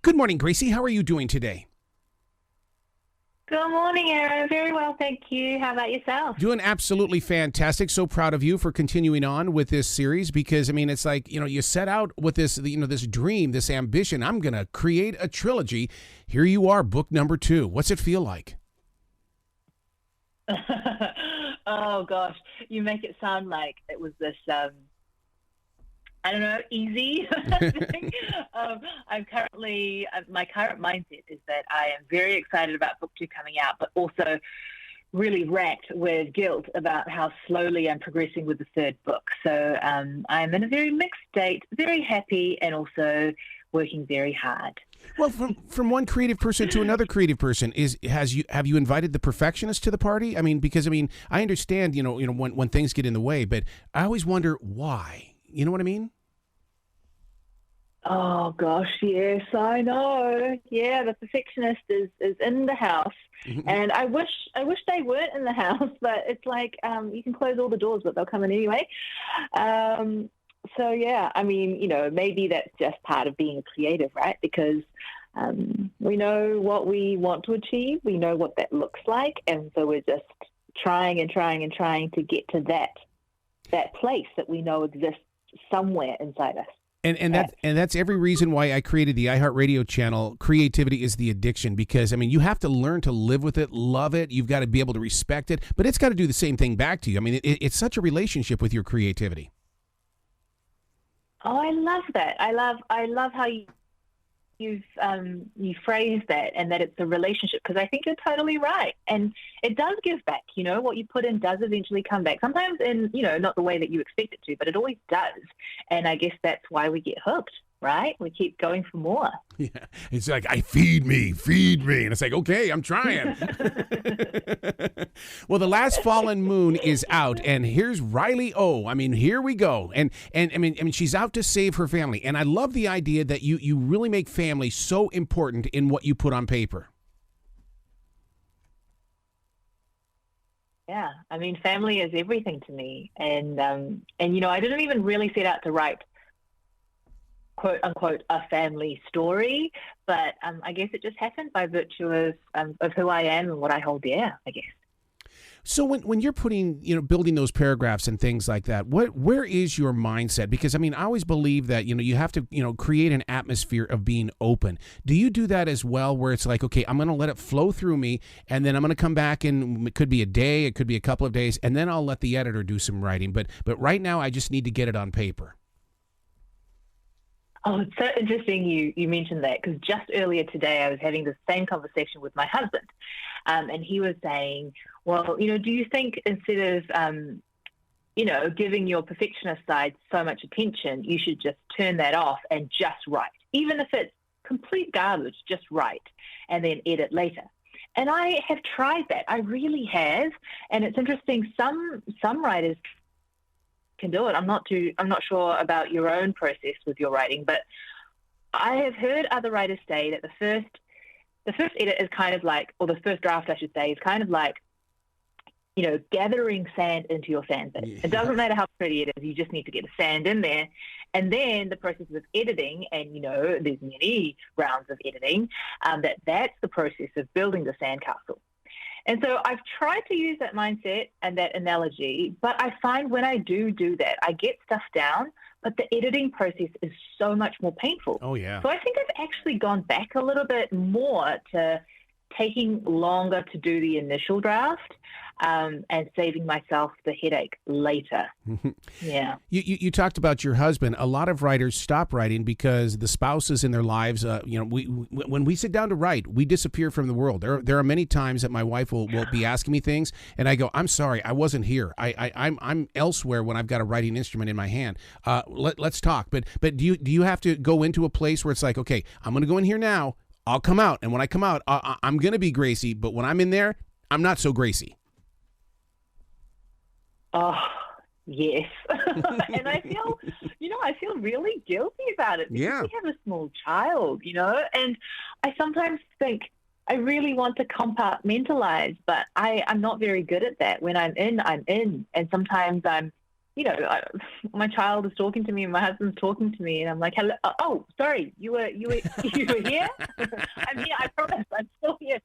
Good morning, Graci. How are you doing today? Good morning, Aaron. Very well, thank you. How about yourself? Doing absolutely fantastic. So proud of you for continuing on with this series because, I mean, it's like, you set out with this, this dream, this ambition. I'm going to create a trilogy. Here you are, book number 2. What's it feel like? Oh, gosh. You make it sound like it was this, I don't know, easy thing. I'm currently, my current mindset is that I am very excited about book 2 coming out, but also really racked with guilt about how slowly I'm progressing with the 3rd book. So I'm in a very mixed state, very happy, and also working very hard. Well, from one creative person to another creative person, have you invited the perfectionist to the party? I mean, because I understand, when things get in the way, but I always wonder why. You know what I mean? Oh gosh, yes, I know. Yeah, the perfectionist is in the house, and I wish they weren't in the house, but it's like you can close all the doors, but they'll come in anyway. So yeah, maybe that's just part of being a creative, right? Because we know what we want to achieve, we know what that looks like, and so we're just trying and trying and trying to get to that place that we know exists somewhere inside us. And that's every reason why I created the iHeartRadio channel. Creativity is the addiction, because you have to learn to live with it, love it. You've got to be able to respect it, but it's got to do the same thing back to you. It's such a relationship with your creativity. Oh, I love that. I love how you phrase that, and that it's a relationship, because I think you're totally right, and it does give back. What you put in does eventually come back, sometimes in not the way that you expect it to, but it always does. And I guess that's why we get hooked, right? We keep going for more. Yeah, it's like, feed me, and it's like, okay, I'm trying. Well, The Last Fallen Moon is out, and here's Riley O. Here we go, and she's out to save her family, and I love the idea that you really make family so important in what you put on paper. Yeah, family is everything to me, and I didn't even really set out to write, quote unquote, a family story, but I guess it just happened by virtue of who I am and what I hold dear, I guess. So when you're putting, building those paragraphs and things like that, where is your mindset? Because I always believe that, you have to, create an atmosphere of being open. Do you do that as well, where it's like, okay, I'm going to let it flow through me, and then I'm going to come back, and it could be a day, it could be a couple of days, and then I'll let the editor do some writing. But right now I just need to get it on paper. Oh, it's so interesting you mentioned that, because just earlier today I was having the same conversation with my husband, and he was saying, well, do you think instead of, giving your perfectionist side so much attention, you should just turn that off and just write, even if it's complete garbage, just write and then edit later. And I have tried that. I really have, and it's interesting. Some writers can do it. I'm not sure about your own process with your writing, but I have heard other writers say that the first edit is kind of like, or the first draft, I should say, is kind of like, gathering sand into your sandpit. Yeah. It doesn't matter how pretty it is, you just need to get the sand in there. And then the process of editing, and there's many rounds of editing, that's the process of building the sandcastle. And so I've tried to use that mindset and that analogy, but I find when I do that, I get stuff down, but the editing process is so much more painful. Oh, yeah. So I think I've actually gone back a little bit more to taking longer to do the initial draft, and saving myself the headache later. Yeah. You talked about your husband. A lot of writers stop writing because the spouses in their lives, when we sit down to write, we disappear from the world. There are many times that my wife will be asking me things, and I go, I'm sorry, I wasn't here. I'm elsewhere when I've got a writing instrument in my hand. Let's talk. But do you have to go into a place where it's like, okay, I'm going to go in here now, I'll come out, and when I come out, I'm going to be Graci, but when I'm in there, I'm not so Graci. Oh, yes. And I feel really guilty about it, because yeah, we have a small child, and I sometimes think I really want to compartmentalize, but I'm not very good at that. When I'm in, I'm in. And sometimes I'm my child is talking to me and my husband's talking to me, and I'm like, hello. Oh, sorry, you were here. I'm here. I promise, I'm still here.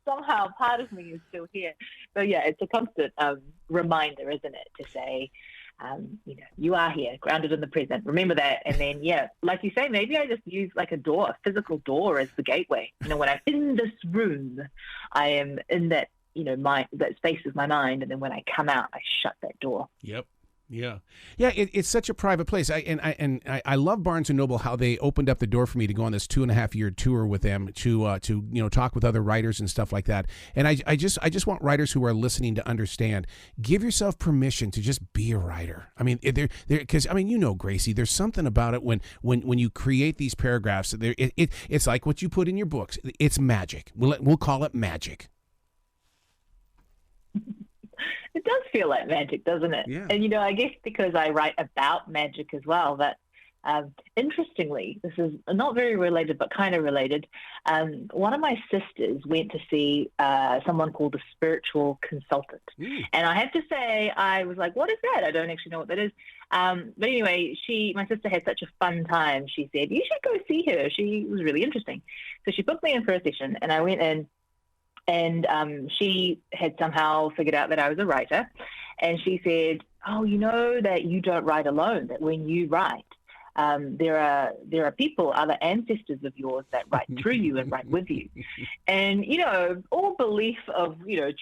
Somehow, part of me is still here. So yeah, it's a constant reminder, isn't it, to say, you are here, grounded in the present. Remember that. And then, like you say, maybe I just use like a physical door as the gateway. When I'm in this room, I am in that, that space is my mind. And then when I come out, I shut that door. Yep. Yeah. It's such a private place. I love Barnes and Noble, how they opened up the door for me to go on this 2.5-year tour with them to talk with other writers and stuff like that. And I just want writers who are listening to understand, give yourself permission to just be a writer. I mean, because Gracie, there's something about it when you create these paragraphs. It's like what you put in your books. It's magic. We'll call it magic. It does feel like magic, doesn't it? Yeah. And, I guess because I write about magic as well, that interestingly, this is not very related, but kind of related. One of my sisters went to see someone called a spiritual consultant. And I have to say, I was like, what is that? I don't actually know what that is. But anyway, my sister had such a fun time. She said, you should go see her. She was really interesting. So she booked me in for a session, and I went in. And she had somehow figured out that I was a writer. And she said, oh, you know that you don't write alone, that when you write, there are people, other ancestors of yours that write through you and write with you. And, all belief of,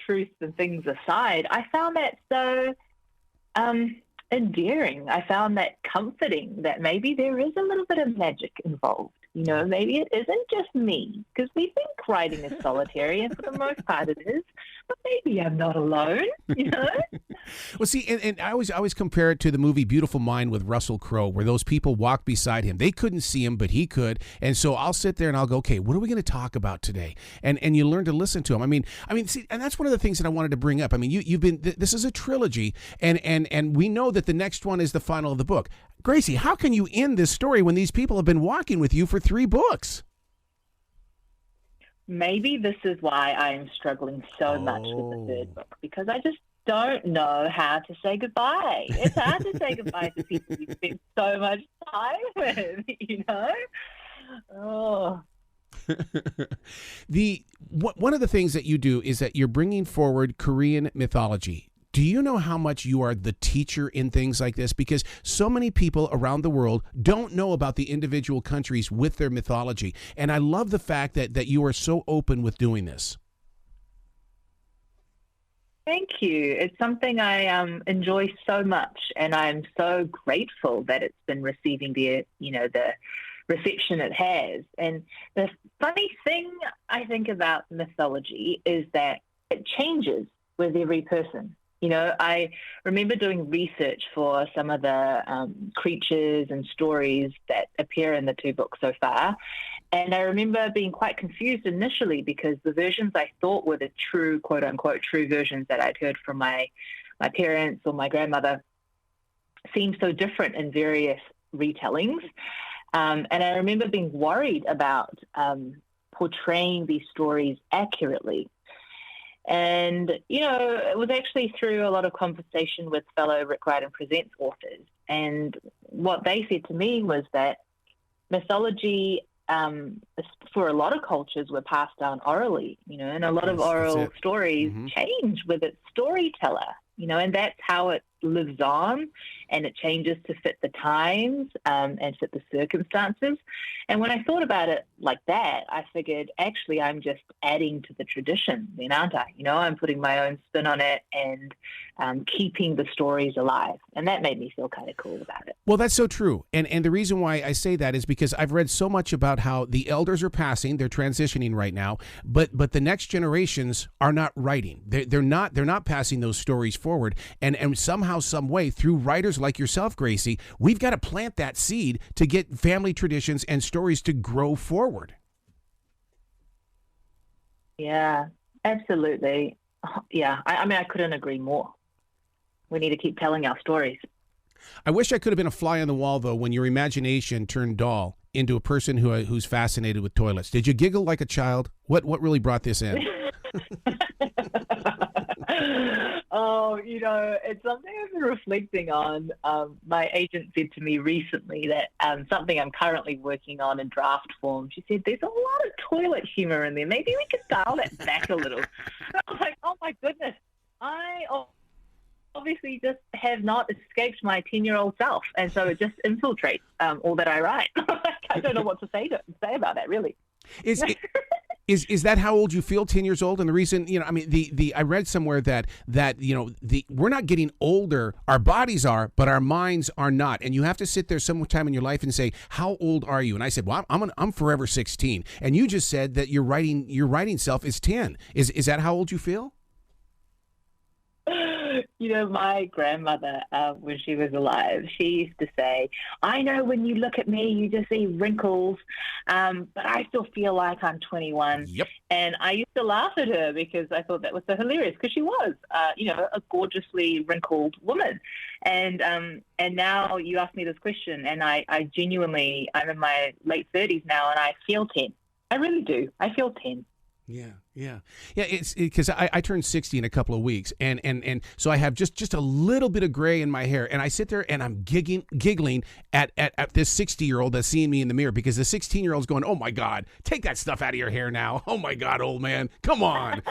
truth and things aside, I found that so endearing. I found that comforting, that maybe there is a little bit of magic involved. Maybe it isn't just me, because we think writing is solitary, and for the most part it is, but maybe I'm not alone, Well, see, and I always compare it to the movie Beautiful Mind with Russell Crowe, where those people walked beside him. They couldn't see him, but he could. And so I'll sit there and I'll go, okay, what are we going to talk about today? And you learn to listen to him. I mean, see, and that's one of the things that I wanted to bring up. I mean, you've been, this is a trilogy, and we know that the next one is the final of the book. Gracie, how can you end this story when these people have been walking with you for 3 books? Maybe this is why I'm struggling so much with the 3rd book, because I just don't know how to say goodbye. It's hard to say goodbye to people you spend so much time with, Oh. One of the things that you do is that you're bringing forward Korean mythology. Do you know how much you are the teacher in things like this? Because so many people around the world don't know about the individual countries with their mythology. And I love the fact that you are so open with doing this. Thank you. It's something I enjoy so much, and I'm so grateful that it's been receiving the reception it has. And the funny thing I think about mythology is that it changes with every person. I remember doing research for some of the creatures and stories that appear in the 2 books so far. And I remember being quite confused initially, because the versions I thought were the true, quote unquote, true versions that I'd heard from my parents or my grandmother seemed so different in various retellings. And I remember being worried about portraying these stories accurately. And, it was actually through a lot of conversation with fellow Rick Riordan Presents authors. And what they said to me was that mythology, for a lot of cultures, were passed down orally, and a lot of oral stories change with its storyteller, and that's how it lives on, and it changes to fit the times and fit the circumstances. And when I thought about it like that, I figured, actually, I'm just adding to the tradition, then, aren't I? I'm putting my own spin on it and keeping the stories alive. And that made me feel kind of cool about it. Well, that's so true. And the reason why I say that is because I've read so much about how the elders are passing, they're transitioning right now, but the next generations are not writing. They're not passing those stories forward. And somehow, some way, through writers like yourself, Gracie, we've got to plant that seed to get family traditions and stories to grow forward. Yeah, absolutely. Yeah, I couldn't agree more. We need to keep telling our stories. I wish I could have been a fly on the wall, though, when your imagination turned Dahl into a person who's fascinated with toilets. Did you giggle like a child? What really brought this in? Oh, it's something I've been reflecting on. My agent said to me recently that something I'm currently working on in draft form. She said, there's a lot of toilet humor in there. Maybe we could dial that back a little. I was like, oh my goodness. I obviously just have not escaped my 10-year-old self. And so it just infiltrates all that I write. I don't know what to say about that, really. Is that how old you feel, 10 years old? And the reason, I read somewhere that we're not getting older, our bodies are, but our minds are not. And you have to sit there sometime in your life and say, how old are you? And I said, well, I'm forever 16. And you just said that your writing self is 10. Is that how old you feel? My grandmother, when she was alive, she used to say, I know when you look at me, you just see wrinkles, but I still feel like I'm 21. Yep. And I used to laugh at her because I thought that was so hilarious because she was, a gorgeously wrinkled woman. And now you ask me this question, and I genuinely, I'm in my late 30s now, and I feel 10. I really do. I feel 10. Yeah. It's because I turned 60 in a couple of weeks, and so I have just a little bit of gray in my hair, and I sit there and I'm giggling at this 60-year-old that's seeing me in the mirror because the 16-year-old's going, oh my God, take that stuff out of your hair now. Oh my God, old man, come on.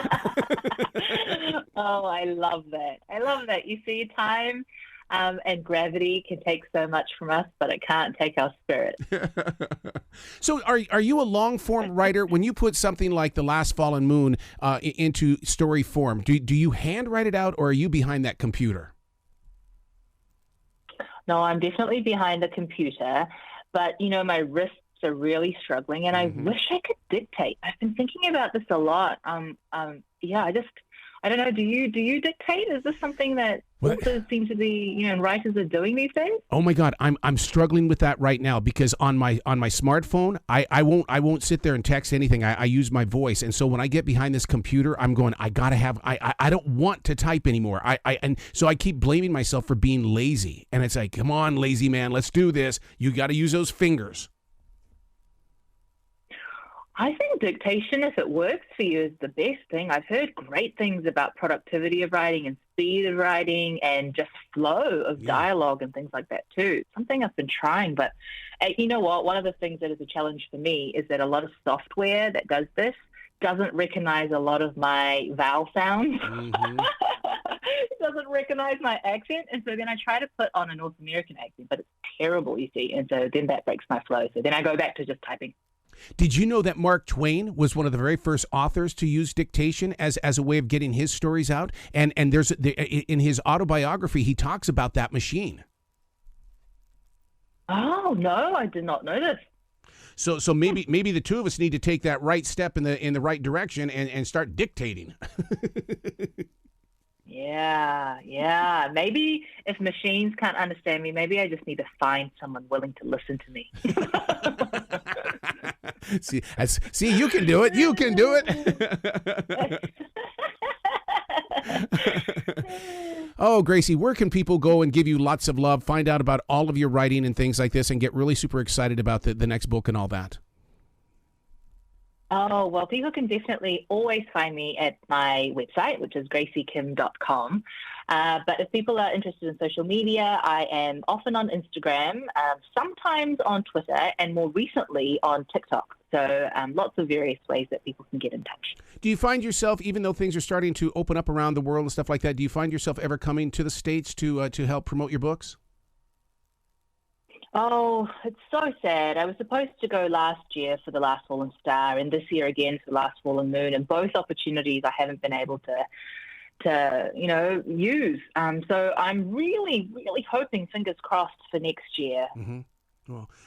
Oh, I love that. You see, time and gravity can take so much from us, but it can't take our spirit. So are you a long-form writer? When you put something like The Last Fallen Moon into story form, do you handwrite it out, or are you behind that computer? No, I'm definitely behind the computer, but, my wrists are really struggling, and I wish I could dictate. I've been thinking about this a lot. I don't know. Do you dictate? Is this something that authors seem to be, and writers are doing these days? Oh my God, I'm struggling with that right now because on my smartphone, I won't sit there and text anything. I use my voice, and so when I get behind this computer, I'm going, I gotta have. I don't want to type anymore. And so I keep blaming myself for being lazy, and it's like, come on, lazy man, let's do this. You got to use those fingers. I think dictation, if it works for you, is the best thing. I've heard great things about productivity of writing and speed of writing and just flow of dialogue and things like that too. Something I've been trying, but you know what? One of the things that is a challenge for me is that a lot of software that does this doesn't recognize a lot of my vowel sounds. It doesn't recognize my accent. And so then I try to put on a North American accent, but it's terrible, you see. And so then that breaks my flow. So then I go back to just typing. Did you know that Mark Twain was one of the very first authors to use dictation as a way of getting his stories out? And there's in his autobiography, he talks about that machine. Oh, no, I did not know this. So maybe the two of us need to take that right step in the right direction and start dictating. Yeah. Maybe if machines can't understand me, maybe I just need to find someone willing to listen to me. See, you can do it. You can do it. Oh, Graci, where can people go and give you lots of love, find out about all of your writing and things like this, and get really super excited about the next book and all that? Oh, well, people can definitely always find me at my website, which is gracikim.com. But if people are interested in social media, I am often on Instagram, sometimes on Twitter, and more recently on TikTok. So lots of various ways that people can get in touch. Do you find yourself, even though things are starting to open up around the world and stuff like that, do you find yourself ever coming to the States to help promote your books? Oh, it's so sad. I was supposed to go last year for The Last Fallen Star and this year again for The Last Fallen Moon, and both opportunities I haven't been able to use. So I'm really, really hoping, fingers crossed, for next year. Mm-hmm.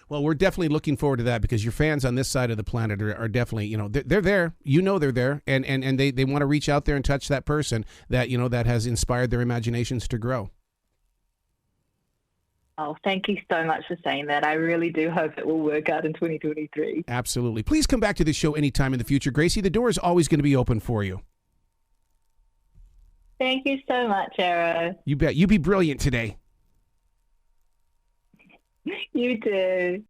Well, we're definitely looking forward to that because your fans on this side of the planet are definitely, they're there. They're there, and they want to reach out there and touch that person that, that has inspired their imaginations to grow. Oh, thank you so much for saying that. I really do hope it will work out in 2023. Absolutely. Please come back to this show anytime in the future, Graci. The door is always going to be open for you. Thank you so much, Arrow. You bet. You be brilliant today. You too.